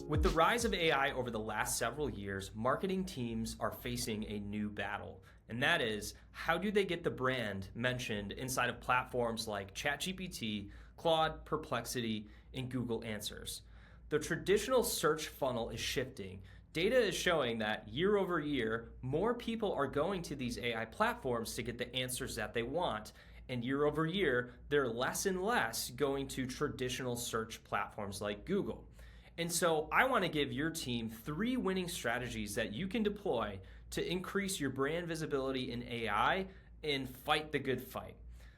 With the rise of AI over the last several years, marketing teams are facing a new battle. And that is, how do they get the brand mentioned inside of platforms like ChatGPT, Claude, Perplexity, and Google Answers? The traditional search funnel is shifting. Data is showing that year over year, more people are going to these AI platforms to get the answers that they want. And year over year, they're less and less going to traditional search platforms like Google. And so I want to give your team 3 winning strategies that you can deploy to increase your brand visibility in AI and fight the good fight.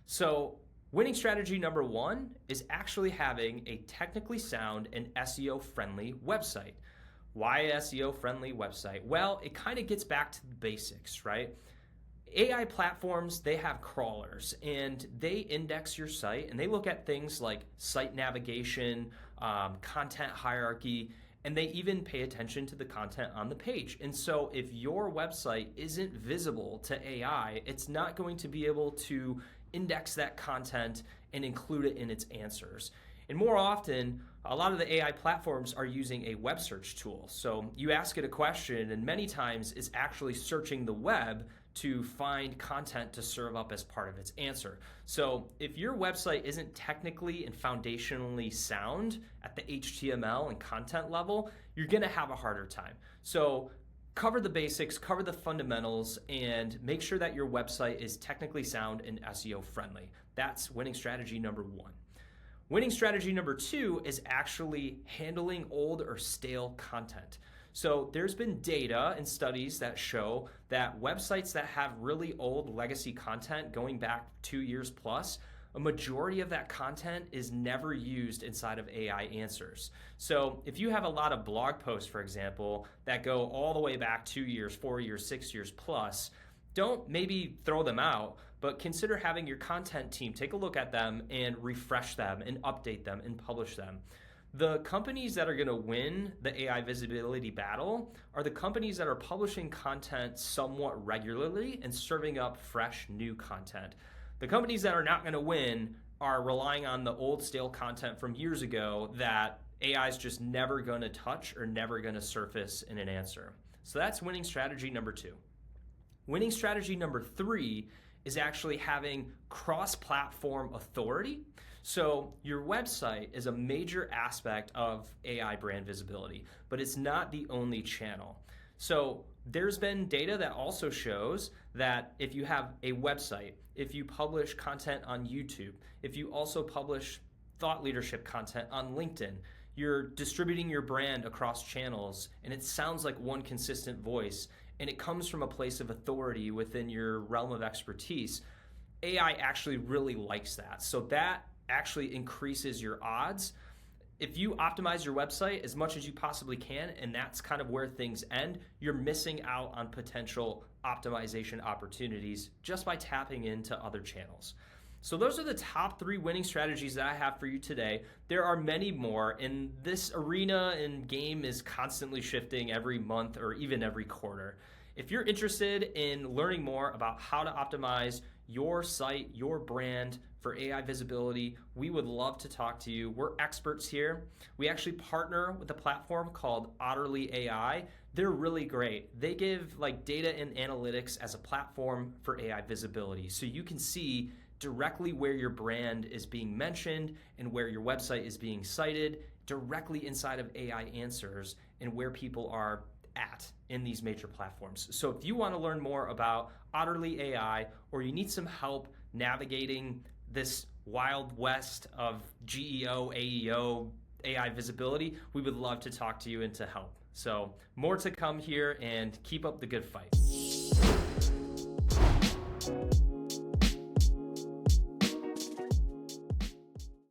So winning strategy number 1 is actually having a technically sound and SEO friendly website. Why a SEO friendly website? Well, it kind of gets back to the basics, right? AI platforms, they have crawlers and they index your site and they look at things like site navigation, content hierarchy, and they even pay attention to the content on the page. And so if your website isn't visible to AI, it's not going to be able to index that content and include it in its answers. And more often, a lot of the AI platforms are using a web search tool. So you ask it a question and many times it's actually searching the web to find content to serve up as part of its answer. So if your website isn't technically and foundationally sound at the HTML and content level, you're gonna have a harder time. So cover the basics, cover the fundamentals, and make sure that your website is technically sound and SEO friendly. That's winning strategy number 1. Winning strategy number 2 is actually handling old or stale content. So there's been data and studies that show that websites that have really old legacy content going back 2 years plus, a majority of that content is never used inside of AI answers. So if you have a lot of blog posts, for example, that go all the way back 2 years, 4 years, 6 years plus, don't maybe throw them out, but consider having your content team take a look at them and refresh them and update them and publish them. The companies that are going to win the AI visibility battle are the companies that are publishing content somewhat regularly and serving up fresh new content. The companies that are not going to win are relying on the old stale content from years ago that AI is just never going to touch or never going to surface in an answer. So that's winning strategy number 2. Winning strategy number 3 is actually having cross-platform authority. So your website is a major aspect of AI brand visibility, but it's not the only channel. So there's been data that also shows that if you have a website, if you publish content on YouTube, if you also publish thought leadership content on LinkedIn, you're distributing your brand across channels and it sounds like one consistent voice and it comes from a place of authority within your realm of expertise. AI actually really likes that. So that actually increases your odds. If you optimize your website as much as you possibly can, and that's kind of where things end, you're missing out on potential optimization opportunities just by tapping into other channels. So those are the top 3 winning strategies that I have for you today. There are many more, and this arena and game is constantly shifting every month or even every quarter. If you're interested in learning more about how to optimize your site, your brand for AI visibility, we would love to talk to you. We're experts here. We actually partner with a platform called Otterly AI. They're really great. They give like data and analytics as a platform for AI visibility. So you can see directly where your brand is being mentioned and where your website is being cited directly inside of AI answers and where people are at in these major platforms. So if you want to learn more about Otterly AI or you need some help navigating this wild west of GEO, AEO, AI visibility, we would love to talk to you and to help. So more to come here and keep up the good fight.